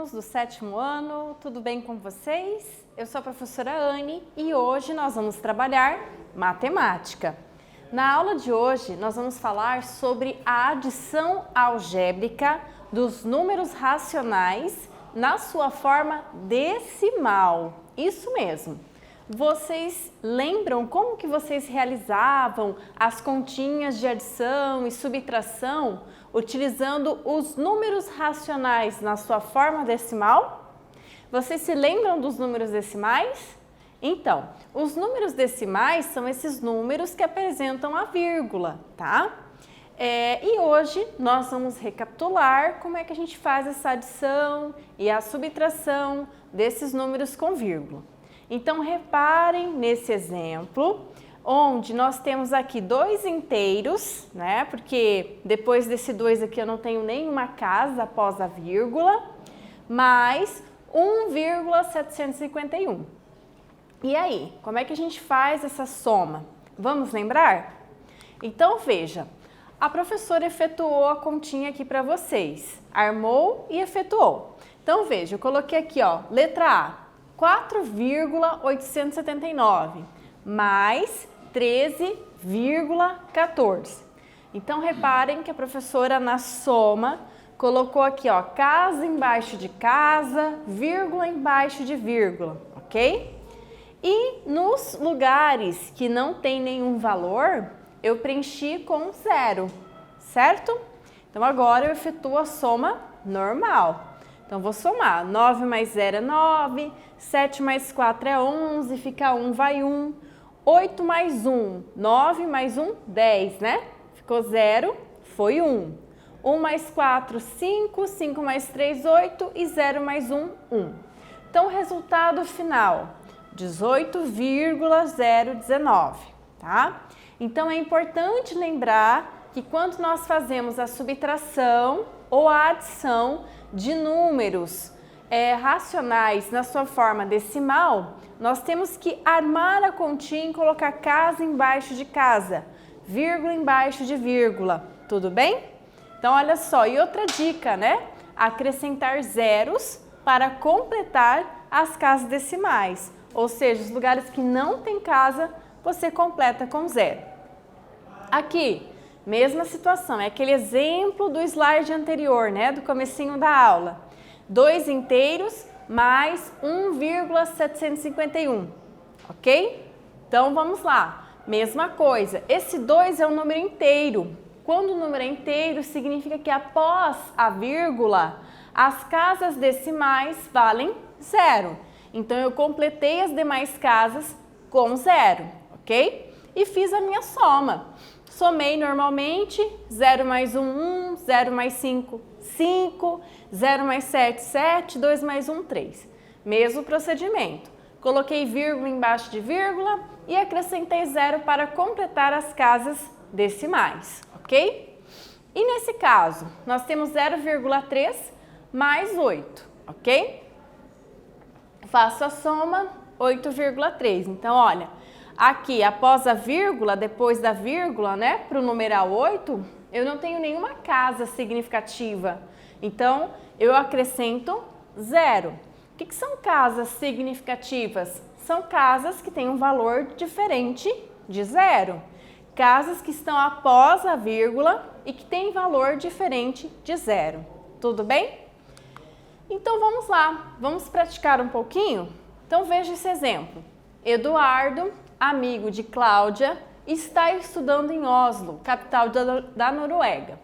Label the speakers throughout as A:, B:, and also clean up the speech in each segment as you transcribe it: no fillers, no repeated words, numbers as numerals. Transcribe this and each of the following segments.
A: alunos do 7º ano, tudo bem com vocês? Eu sou a professora Anne e hoje nós vamos trabalhar matemática. Na aula de hoje nós vamos falar sobre a adição algébrica dos números racionais na sua forma decimal. Isso mesmo. Vocês lembram como que vocês realizavam as continhas de adição e subtração utilizando os números racionais na sua forma decimal? Vocês se lembram dos números decimais? Então, os números decimais são esses números que apresentam a vírgula, tá? E hoje nós vamos recapitular como é que a gente faz essa adição e a subtração desses números com vírgula. Então, reparem nesse exemplo, onde nós temos aqui dois inteiros, né? Porque depois desse 2 aqui eu não tenho nenhuma casa após a vírgula, mais 1,751. E aí, como é que a gente faz essa soma? Vamos lembrar? Então, veja, a professora efetuou a continha aqui para vocês, armou e efetuou. Então, veja, eu coloquei aqui, ó, letra A. 4,879 mais 13,14. Então, reparem que a professora na soma colocou aqui, ó, casa embaixo de casa, vírgula embaixo de vírgula, ok? E nos lugares que não tem nenhum valor, eu preenchi com 0, certo? Então, agora eu efetuo a soma normal. Então, vou somar. 9 mais 0 é 9, 7 mais 4 é 11, fica 1, vai 1. 8 mais 1, 9 mais 1, 10, né? Ficou 0, foi 1. 1 mais 4, 5, 5 mais 3, 8 e 0 mais 1, 1. Então, o resultado final, 18,019, tá? Então, é importante lembrar que quando nós fazemos a subtração ou a adição de números racionais na sua forma decimal, nós temos que armar a continha e colocar casa embaixo de casa, vírgula embaixo de vírgula, tudo bem? Então, olha só, e outra dica, né? Acrescentar zeros para completar as casas decimais, ou seja, os lugares que não tem casa, você completa com 0. Aqui, mesma situação, é aquele exemplo do slide anterior, né, do comecinho da aula. 2 inteiros mais 1,751, ok? Então, vamos lá. Mesma coisa, esse 2 é um número inteiro. Quando o número é inteiro, significa que após a vírgula, as casas decimais valem 0. Então, eu completei as demais casas com 0, ok? E fiz a minha soma. Somei normalmente, 0 mais 1, 1, 0 mais 5, 5, 0 mais 7, 7, 2 mais 1, 3. Mesmo procedimento. Coloquei vírgula embaixo de vírgula e acrescentei 0 para completar as casas decimais, ok? E nesse caso, nós temos 0,3 mais 8, ok? Faço a soma, 8,3. Então, olha, aqui, após a vírgula, depois da vírgula, né, para o numeral 8, eu não tenho nenhuma casa significativa. Então, eu acrescento 0. O que são casas significativas? São casas que têm um valor diferente de 0. Casas que estão após a vírgula e que têm valor diferente de 0. Tudo bem? Então, vamos lá. Vamos praticar um pouquinho? Então, veja esse exemplo. Eduardo, amigo de Cláudia, está estudando em Oslo, capital da Noruega.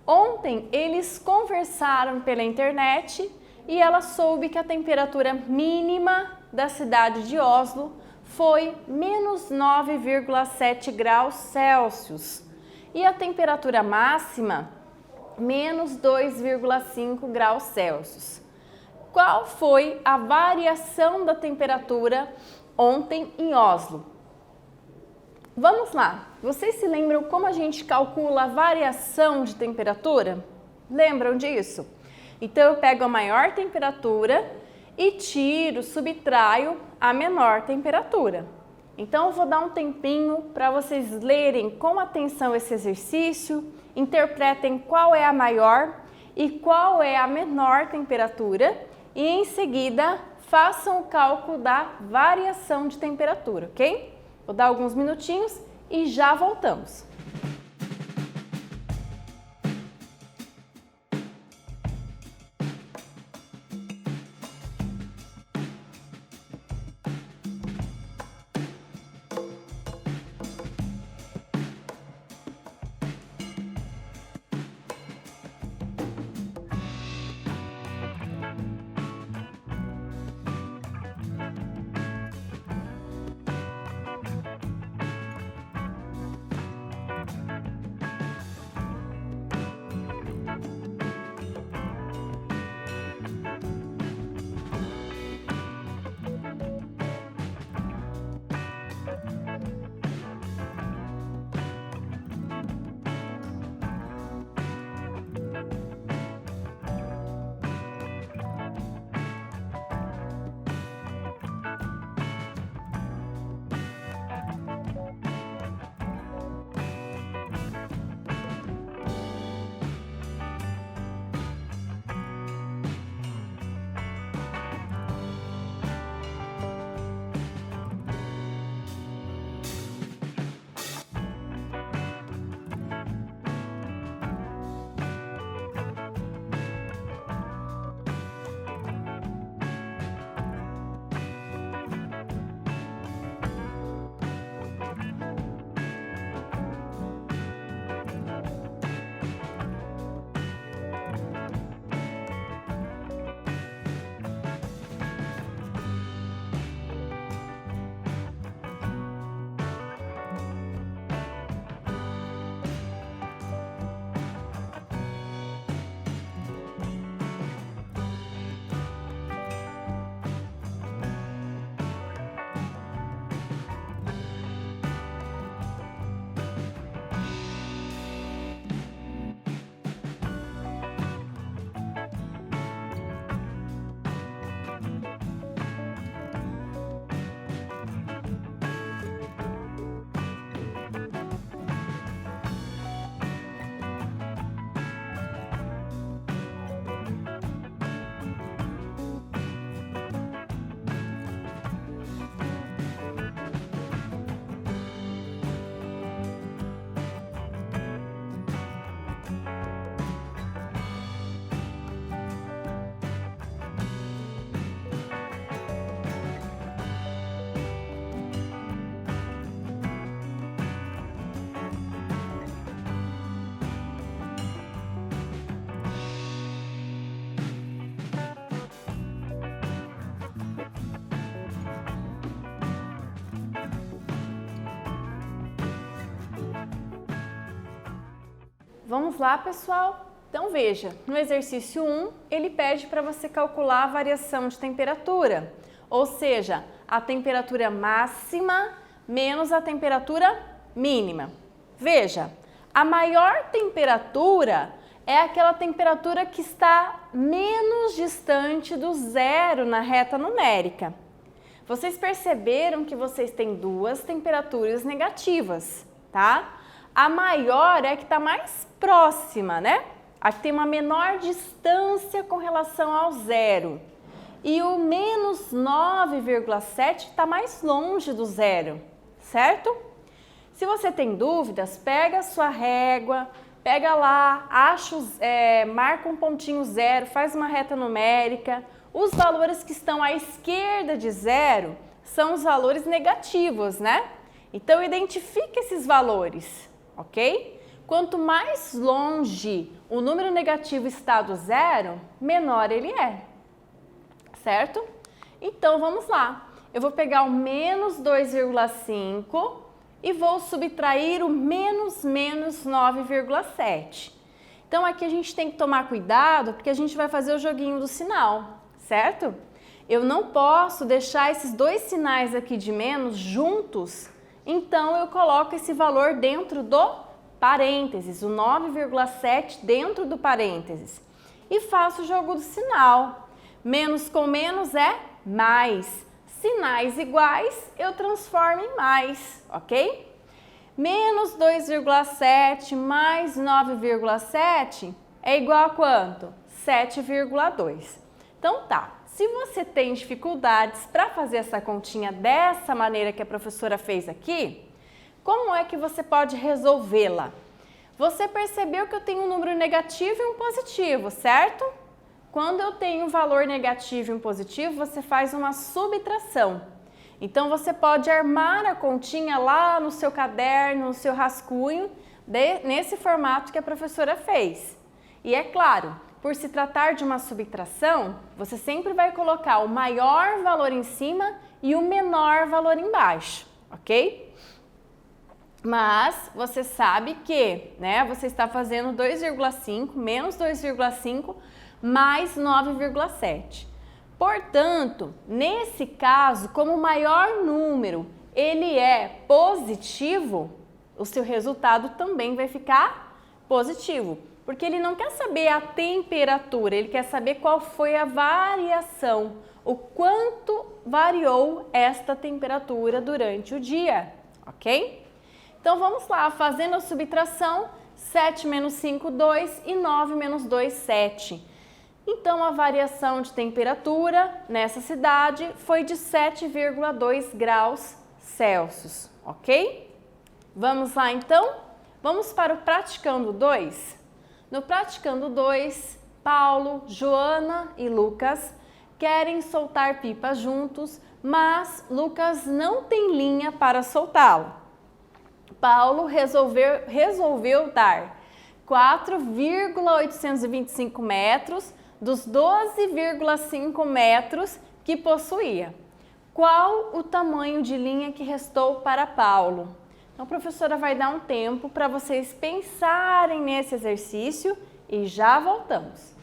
A: Ontem eles conversaram pela internet e ela soube que a temperatura mínima da cidade de Oslo foi menos 9,7 graus Celsius e a temperatura máxima menos 2,5 graus Celsius. Qual foi a variação da temperatura ontem em Oslo? Vamos lá, vocês se lembram como a gente calcula a variação de temperatura? Lembram disso? Então, eu pego a maior temperatura e tiro, subtraio a menor temperatura. Então, eu vou dar um tempinho para vocês lerem com atenção esse exercício, interpretem qual é a maior e qual é a menor temperatura e em seguida façam o cálculo da variação de temperatura, ok? Vou dar alguns minutinhos e já voltamos. Vamos lá, pessoal? Então veja, no exercício 1, ele pede para você calcular a variação de temperatura, ou seja, a temperatura máxima menos a temperatura mínima. Veja, a maior temperatura é aquela temperatura que está menos distante do zero na reta numérica. Vocês perceberam que vocês têm duas temperaturas negativas, tá? A maior é a que está mais próxima, né? A que tem uma menor distância com relação ao zero. E o menos 9,7 está mais longe do zero, certo? Se você tem dúvidas, pega a sua régua, pega lá, marca um pontinho zero, faz uma reta numérica. Os valores que estão à esquerda de zero são os valores negativos, né? Então, identifique esses valores, ok? Quanto mais longe o número negativo está do zero, menor ele é, certo? Então, vamos lá. Eu vou pegar o menos 2,5 e vou subtrair o menos 9,7. Então, aqui a gente tem que tomar cuidado, porque a gente vai fazer o joguinho do sinal, certo? Eu não posso deixar esses dois sinais aqui de menos juntos, então eu coloco esse valor dentro do parênteses, o 9,7 dentro do parênteses. E faço o jogo do sinal. Menos com menos é mais. Sinais iguais eu transformo em mais, ok? Menos 2,7 mais 9,7 é igual a quanto? 7,2. Então tá, Se você tem dificuldades para fazer essa continha dessa maneira que a professora fez aqui, como é que você pode resolvê-la? Você percebeu que eu tenho um número negativo e um positivo, certo? Quando eu tenho um valor negativo e um positivo, você faz uma subtração. Então, você pode armar a continha lá no seu caderno, no seu rascunho, nesse formato que a professora fez. E é claro, por se tratar de uma subtração, você sempre vai colocar o maior valor em cima e o menor valor embaixo, ok? Mas você sabe que, você está fazendo 2,5 menos 2,5 mais 9,7. Portanto, nesse caso, como o maior número ele é positivo, o seu resultado também vai ficar positivo, porque ele não quer saber a temperatura, ele quer saber qual foi a variação, o quanto variou esta temperatura durante o dia, ok? Então vamos lá, fazendo a subtração, 7 menos 5, 2 e 9 menos 2, 7. Então, a variação de temperatura nessa cidade foi de 7,2 graus Celsius, ok? Vamos lá, então? Vamos para o praticando 2? No praticando 2, Paulo, Joana e Lucas querem soltar pipa juntos, mas Lucas não tem linha para soltá-lo. Paulo resolveu dar 4,825 metros dos 12,5 metros que possuía. Qual o tamanho de linha que restou para Paulo? Então, a professora vai dar um tempo para vocês pensarem nesse exercício e já voltamos.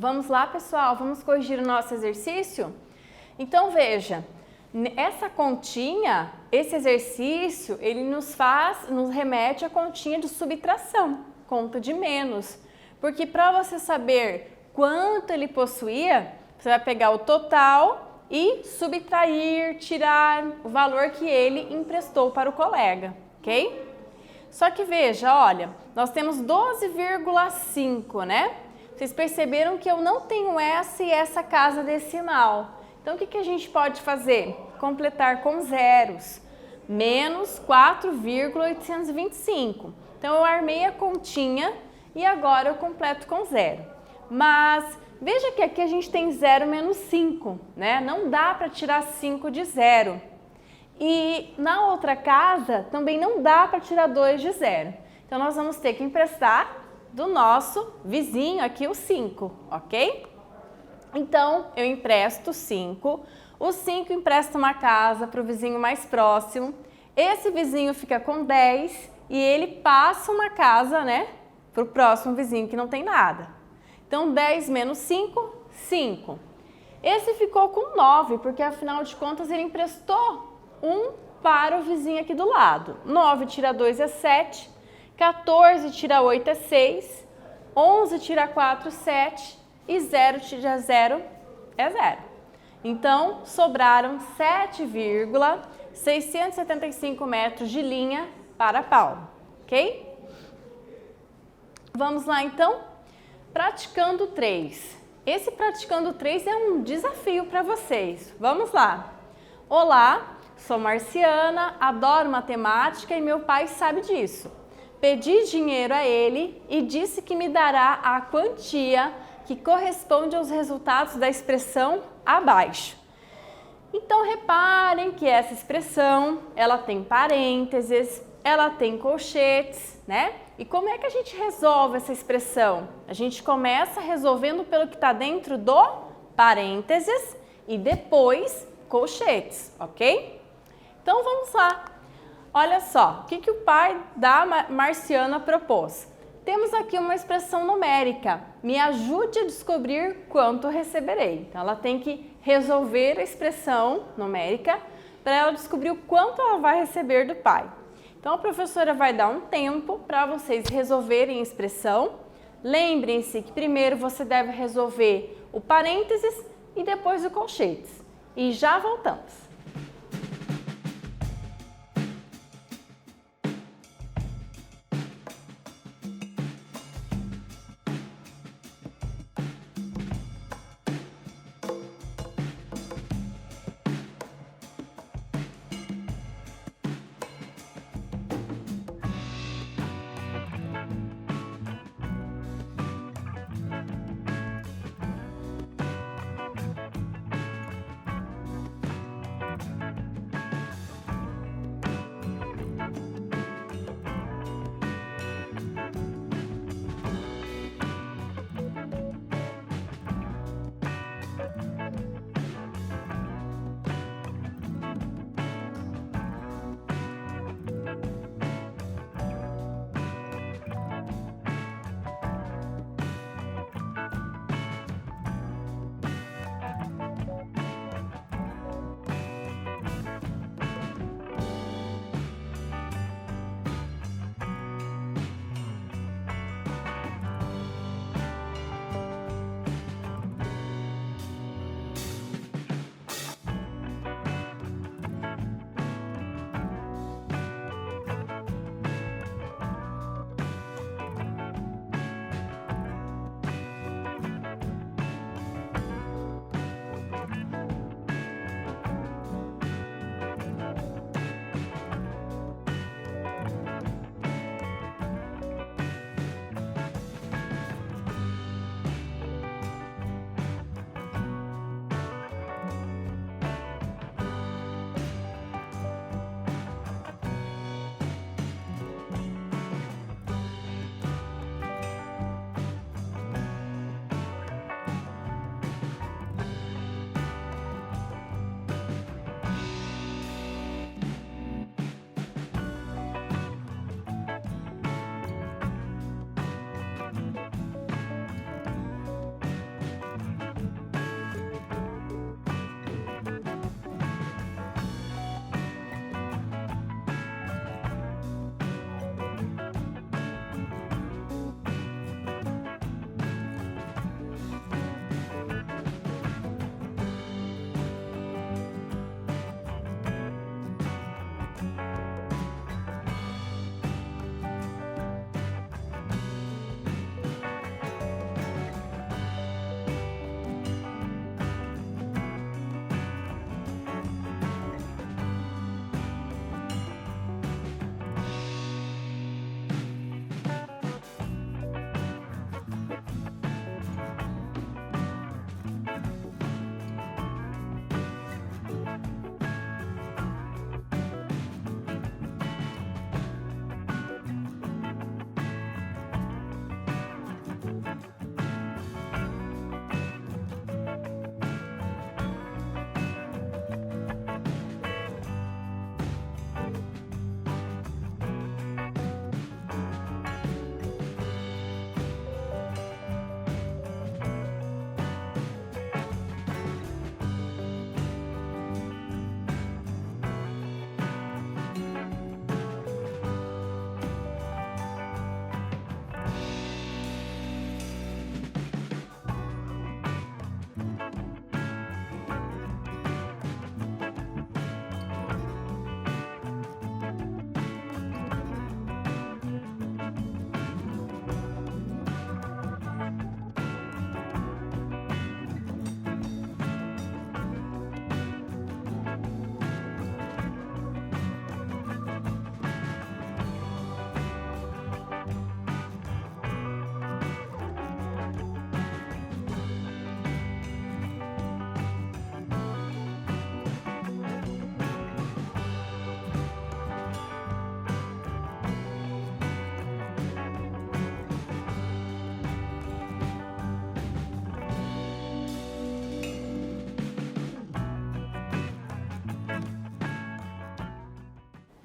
A: Vamos lá, pessoal, vamos corrigir o nosso exercício? Então, veja, essa continha, esse exercício, ele nos remete à continha de subtração, conta de menos. Porque para você saber quanto ele possuía, você vai pegar o total e subtrair, tirar o valor que ele emprestou para o colega, ok? Só que veja, olha, nós temos 12,5, né? Vocês perceberam que eu não tenho essa e essa casa decimal. Então, o que a gente pode fazer? Completar com zeros. Menos 4,825. Então, eu armei a continha e agora eu completo com zero. Mas, veja que aqui a gente tem 0 menos 5, né? Não dá para tirar 5 de zero. E na outra casa também não dá para tirar 2 de zero. Então, nós vamos ter que emprestar do nosso vizinho aqui o 5, ok? Então, eu empresto 5. O 5 empresta uma casa para o vizinho mais próximo. Esse vizinho fica com 10 e ele passa uma casa, né, para o próximo vizinho que não tem nada. Então, 10 menos 5, 5. Esse ficou com 9, porque afinal de contas ele emprestou 1 para o vizinho aqui do lado. 9 tira 2 é 7, 14 tira 8 é 6, 11 tira 4, 7 e 0 tira 0 é 0. Então, sobraram 7,675 metros de linha para Paulo, ok? Vamos lá, então? Praticando 3. Esse praticando 3 é um desafio para vocês. Vamos lá. Olá, sou Marciana, adoro matemática e meu pai sabe disso. Pedi dinheiro a ele e disse que me dará a quantia que corresponde aos resultados da expressão abaixo. Então, reparem que essa expressão, ela tem parênteses, ela tem colchetes, né? E como é que a gente resolve essa expressão? A gente começa resolvendo pelo que está dentro do parênteses e depois colchetes, ok? Então, vamos lá. Olha só, o que o pai da Marciana propôs? Temos aqui uma expressão numérica. Me ajude a descobrir quanto receberei. Então, ela tem que resolver a expressão numérica para ela descobrir o quanto ela vai receber do pai. Então, a professora vai dar um tempo para vocês resolverem a expressão. Lembrem-se que primeiro você deve resolver o parênteses e depois o colchetes. E já voltamos.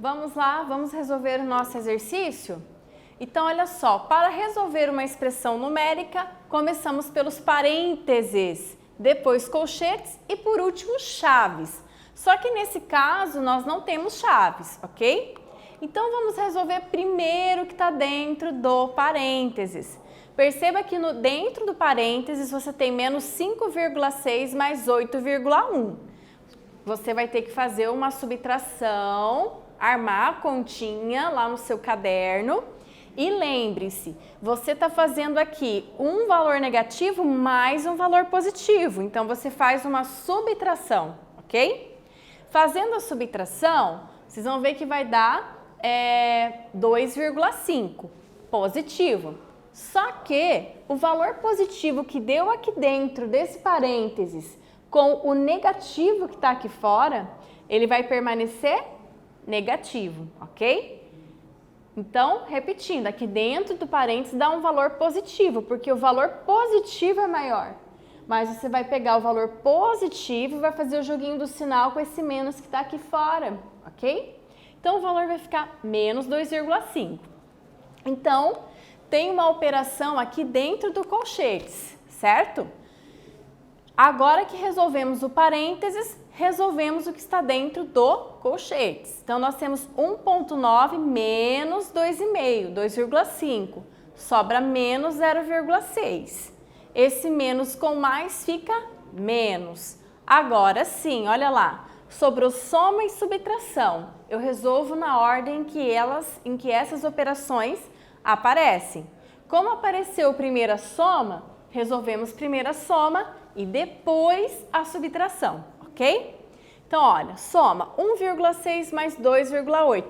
A: Vamos lá, vamos resolver o nosso exercício? Então, olha só, para resolver uma expressão numérica, começamos pelos parênteses, depois colchetes e por último chaves. Só que nesse caso nós não temos chaves, ok? Então vamos resolver primeiro o que está dentro do parênteses. Perceba que dentro do parênteses você tem menos 5,6 mais 8,1. Você vai ter que fazer uma subtração, armar a continha lá no seu caderno. E lembre-se, você está fazendo aqui um valor negativo mais um valor positivo. Então, você faz uma subtração, ok? Fazendo a subtração, vocês vão ver que vai dar 2,5 positivo. Só que o valor positivo que deu aqui dentro desse parênteses com o negativo que está aqui fora, ele vai permanecer negativo, ok? Então, repetindo, aqui dentro do parênteses dá um valor positivo, porque o valor positivo é maior. Mas você vai pegar o valor positivo e vai fazer o joguinho do sinal com esse menos que está aqui fora, ok? Então, o valor vai ficar menos 2,5. Então, tem uma operação aqui dentro do colchetes, certo? Agora que resolvemos o parênteses, resolvemos o que está dentro do colchetes. Então, nós temos 1,9 menos 2,5, 2,5. Sobra menos 0,6. Esse menos com mais fica menos. Agora sim, olha lá. Sobrou soma e subtração. Eu resolvo na ordem em que essas operações aparecem. Como apareceu primeiro a soma, resolvemos primeiro a soma e depois a subtração, ok? Então, olha, soma 1,6 mais 2,8,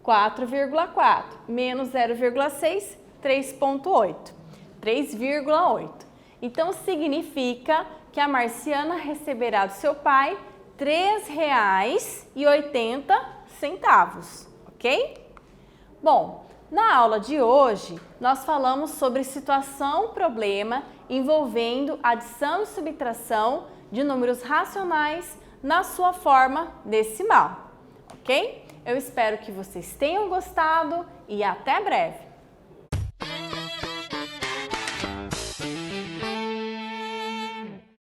A: 4,4, menos 0,6, 3,8, 3,8. Então, significa que a Marciana receberá do seu pai R$ 3,80, ok? Bom, na aula de hoje, nós falamos sobre situação-problema envolvendo adição e subtração de números racionais na sua forma decimal, ok? Eu espero que vocês tenham gostado e até breve!